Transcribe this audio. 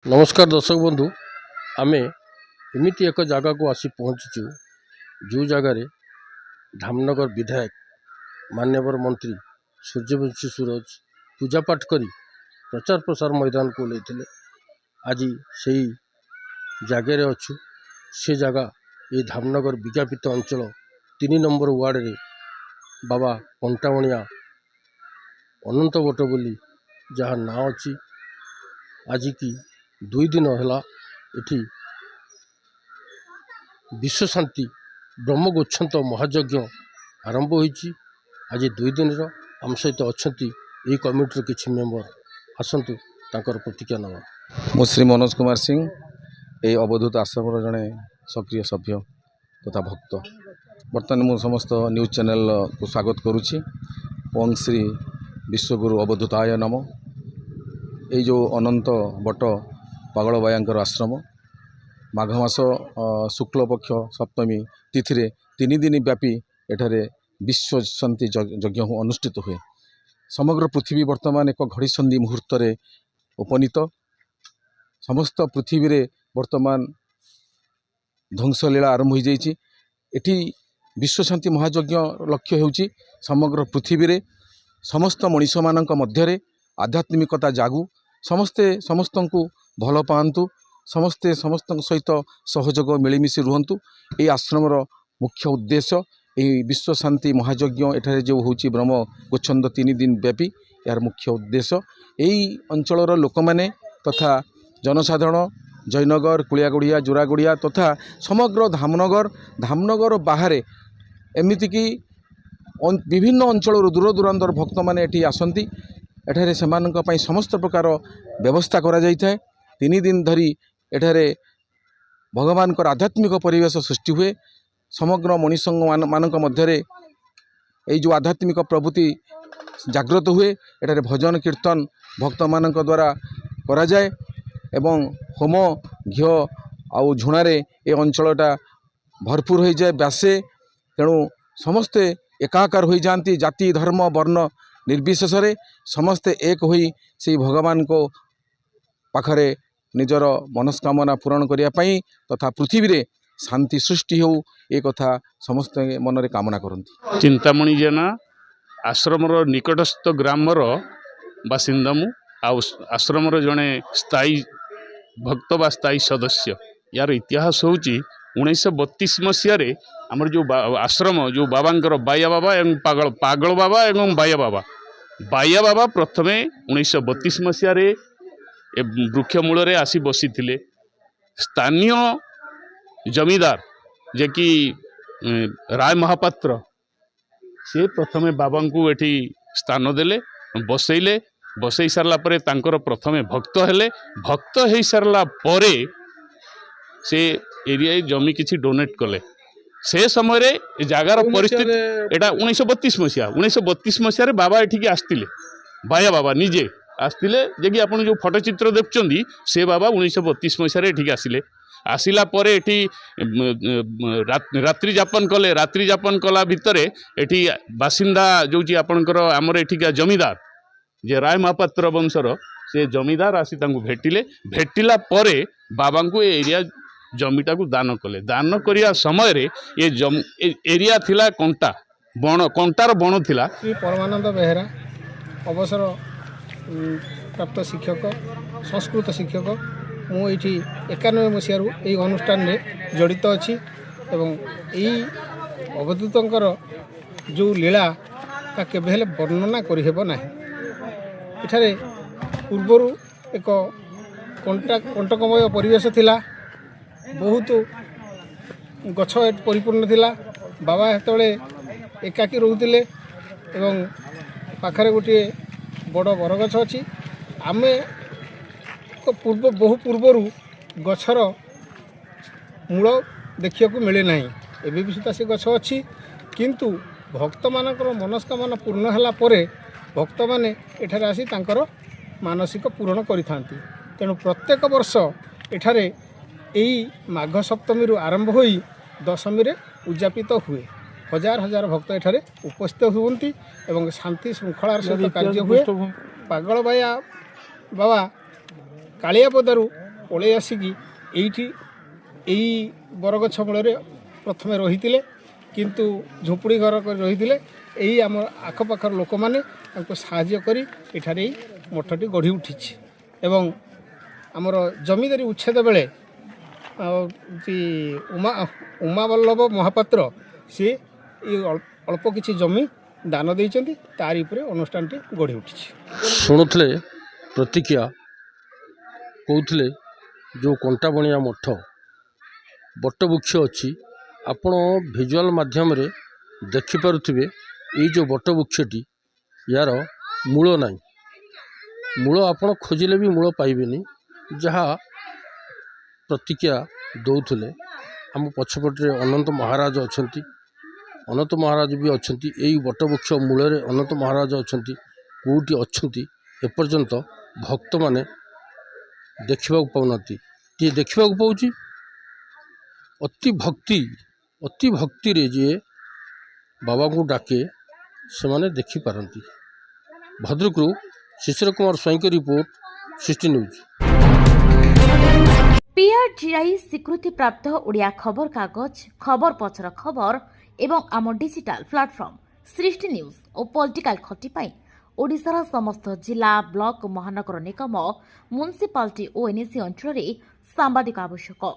नमस्कार दर्शक बंधु आमे एमिति एक जगह को आसी पहुँचीचु जो जगार धामनगर विधायक मान्यवर मंत्री सूर्यवंशी सूरज पूजा पाठ करी प्रचार प्रसार मैदान को लेते आज से जगार अच्छु से जगह ये धामनगर विज्ञापित अंचल 3 नंबर वार्ड रे बाबा कंटावणिया अनंत बट बोली जहाँ ना अच्छी आज की 2 दिन है एठी विश्व शांति ब्रह्मगोच्छंत महायज्ञ आरंभ होईची। आज 2 दिन आम सहित अच्छा ये कमिटर किसी मेम्बर आसतु तांकर प्रतिज्ञा नवा। मु श्री मनोज कुमार सिंह ये अवधूत आश्रम जड़े सक्रिय सभ्य तथा भक्त बर्तमान मु समस्त न्यूज चैनल को स्वागत करुच्ची। ओं श्री विश्वगुरु अवधूताय नमः। ये जो अनंत बट पागल बायांकर आश्रम माघ मास शुक्ल पक्ष सप्तमी तिथि 3 दिन व्यापी एठारे विश्व शांति यज्ञ अनुष्ठित हुए। समग्र पृथ्वी वर्तमान एक घड़ीसंधि मुहूर्त उपनीत। समस्त पृथ्वी रे वर्तमान ध्वंसलीला आरंभ हो जाइए। एटी विश्व शांति महायज्ञ लक्ष्य होउची समग्र पृथ्वी रे समस्त मनीष मानक मध्य आध्यात्मिकता जागू, समस्ते समस्त को भल पातु, समस्ते समस्त सहित सहयोग मिलमिशी रुहतु। ये आश्रमर मुख्य उद्देश्य यही विश्व शांति महायज्ञ एठारे जो होची ब्रह्म गोच्छंद 3 दिन व्यापी यार मुख्य उद्देश्य यही अंचलर लोक माने तथा जनसाधारण जयनगर कुलियागुड़िया जोरागुड़िया तथा समग्र धामनगर बाहर एमती कि विभिन्न अंचल दूर दूरांतर भक्त मैंने एठी आसंती। एठारे सेमानक पई समस्त प्रकार व्यवस्था करा जाय थाए। 3 दिन धरी एठारे भगवान को आध्यात्मिक परिवेश सृष्टि हुए। समग्र मनीष मानक मध्य जो आध्यात्मिक प्रवृत्ति जागृत हुए। एठारे भजन कीर्तन भक्त मानक द्वारा करा जाए एवं होम घिओ आउ झुणारे ए अंचलटा भरपूर हो जाए व्यासे। तेणु समस्ते एकाकार हो जाती, जाति धर्म वर्ण निर्विशेष समस्ते एक होई से भगवान को पाखरे निजर मनस्कामना पूरण करने तथा पृथ्वी रे शांति सृष्टि हो एक कथा समस्त मन रे कामना करती। चिंतामणि जेना आश्रमर निकटस्थ ग्रामर बासिंदा मु आश्रमर जड़े स्थायी भक्त बा स्थायी सदस्य। यार इतिहास होची 1932 मसीह आमर जो आश्रम जो बाबांकर बाया बाबा एवं पागल बाबा एवं बाया बाबा प्रथमे 1932 मसीह वृक्ष मूल आसी बसी थिले। स्थानीय जमीदार जे कि राय महापात्र से प्रथमे बाबा को एठी स्थान देले बसई सारला परे तांकर प्रथमे भक्त हेले। भक्त हो सारला परे से एरिया जमी किछि डोनेट कले। से समय जगार परिस्थिति एटा 1932 मसीह बाबा एठिकी आसतिले। बाया बाबा निजे आसतिले जे कि आपण जो फोटोचित्र देखुछंदी से बाबा 1932 मसीह एठिकी आसिले। आसिला परे एठी रात्रि जापन कले। रात्रि जापन कला भितरे एठी बासिंदा जो आपणकर आमर एठिका जमीदार जे राय महापात्र वंशर से जमीदार आसी तांको भेटिला परे बाबा को एरिया जमीटा को दान कले। दान करिया समय रे ये एरिया थिला कंटार बण थिला। श्री परमानंद बेहेरा अवसर प्राप्त शिक्षक संस्कृत शिक्षक मुझे 91 मसीह यही अनुष्ठान में जड़ित अच्छी एवं यही अवधूतर जो लीला ता केबे हेले वर्णना करिहेब नाही। एठारे पूर्वर एक कंटकमय परिवेश थिला, बहुत गछ परिपूर्ण थिला। बाबा हेतबेले एकाकी रोहुतिले एवं पाखरे गोटे बड़ बरगछ अच्छी। आमे बहु पूर्वर गछर मूल देखा मिले ना। एबे भी सुधा से गछ अच्छी किंतु भक्त मानकर मनस्कामना पूर्ण होला परे भक्त माने एठारे आसी तांकर मानसिक पूरण करिथांती। तेणु प्रत्येक वर्ष एठारे यही माघ सप्तमी आरंभ होई दशमी रे उद्यापित हुए। हजार हजार भक्त एठारे उपस्थित हुवंती एवं शांति श्रृंखलार सहित कार्य हुए। पागल बाया बाबा कालियापदारू ପଳେଇ ଆସିକି ଏଇ ବରଗଛ ମୂଳରେ ପ୍ରଥମେ ରହିଥିଲେ, କିନ୍ତୁ ଝୁମ୍ପୁଡ଼ି ଘର କରି ରହିଥିଲେ। ଏଇ ଆମ ଆଖପାଖର ଲୋକମାନେ ତାଙ୍କୁ ସାହାଯ୍ୟ କରି ଏଠାରେ ଏଇ ମଠଟି ଗଢ଼ି ଉଠିଛି। ଏବଂ ଆମର ଜମିଦାରୀ ଉଚ୍ଛେଦ ବେଳେ ଉମାବଲ୍ଲଭ ମହାପାତ୍ର ସିଏ ଏଇ ଅଳ୍ପ କିଛି ଜମି ଦାନ ଦେଇଛନ୍ତି। ତାରି ଉପରେ ଅନୁଷ୍ଠାନଟି ଗଢ଼ି ଉଠିଛି। ଶୁଣୁଥିଲେ ପ୍ରତିକ୍ରିୟା କହୁଥିଲେ ଯେଉଁ କଣ୍ଟାବଣିଆ ମଠ ବଟବୃକ୍ଷ ଅଛି, ଆପଣ ଭିଜୁଆଲ୍ ମାଧ୍ୟମରେ ଦେଖିପାରୁଥିବେ। ଏଇ ଯେଉଁ ବଟବୃକ୍ଷଟି ୟାର ମୂଳ ନାହିଁ। ମୂଳ ଆପଣ ଖୋଜିଲେ ବି ମୂଳ ପାଇବେନି। ଯାହା ପ୍ରତିକ୍ରିୟା ଦେଉଥିଲେ। ଆମ ପଛପଟରେ ଅନନ୍ତ ମହାରାଜ ଅଛନ୍ତି। ଅନନ୍ତ ମହାରାଜ ବି ଅଛନ୍ତି। ଏଇ ବଟବୃକ୍ଷ ମୂଳରେ ଅନନ୍ତ ମହାରାଜ ଅଛନ୍ତି। କେଉଁଠି ଅଛନ୍ତି ଏପର୍ଯ୍ୟନ୍ତ ଭକ୍ତମାନେ ଦେଖିବାକୁ ପାଉନାହାନ୍ତି। ଯିଏ ଦେଖିବାକୁ ପାଉଛି ଅତି ଭକ୍ତିରେ ଯିଏ ବାବାଙ୍କୁ ଡାକେ ସେମାନେ ଦେଖିପାରନ୍ତି। ଭଦ୍ରକରୁ ଶିଶିର କୁମାର ସ୍ୱାଇଁଙ୍କ ରିପୋର୍ଟ, ସୃଷ୍ଟି ନ୍ୟୁଜ୍। PRGI ସ୍ୱୀକୃତିପ୍ରାପ୍ତ ଓଡ଼ିଆ ଖବରକାଗଜ, ଖବର ପଛର ଖବର ଏବଂ ଆମ ଡିଜିଟାଲ ପ୍ଲାଟଫର୍ମ ସୃଷ୍ଟି ନ୍ୟୁଜ୍ ଓ ପଲିଟିକାଲ ଖଟି ପାଇଁ ଓଡ଼ିଶାର ସମସ୍ତ ଜିଲ୍ଲା, ବ୍ଲକ, ମହାନଗର ନିଗମ, ମ୍ୟୁନିସିପାଲିଟି ଓ NEC ଅଞ୍ଚଳରେ ସାମ୍ବାଦିକ ଆବଶ୍ୟକ।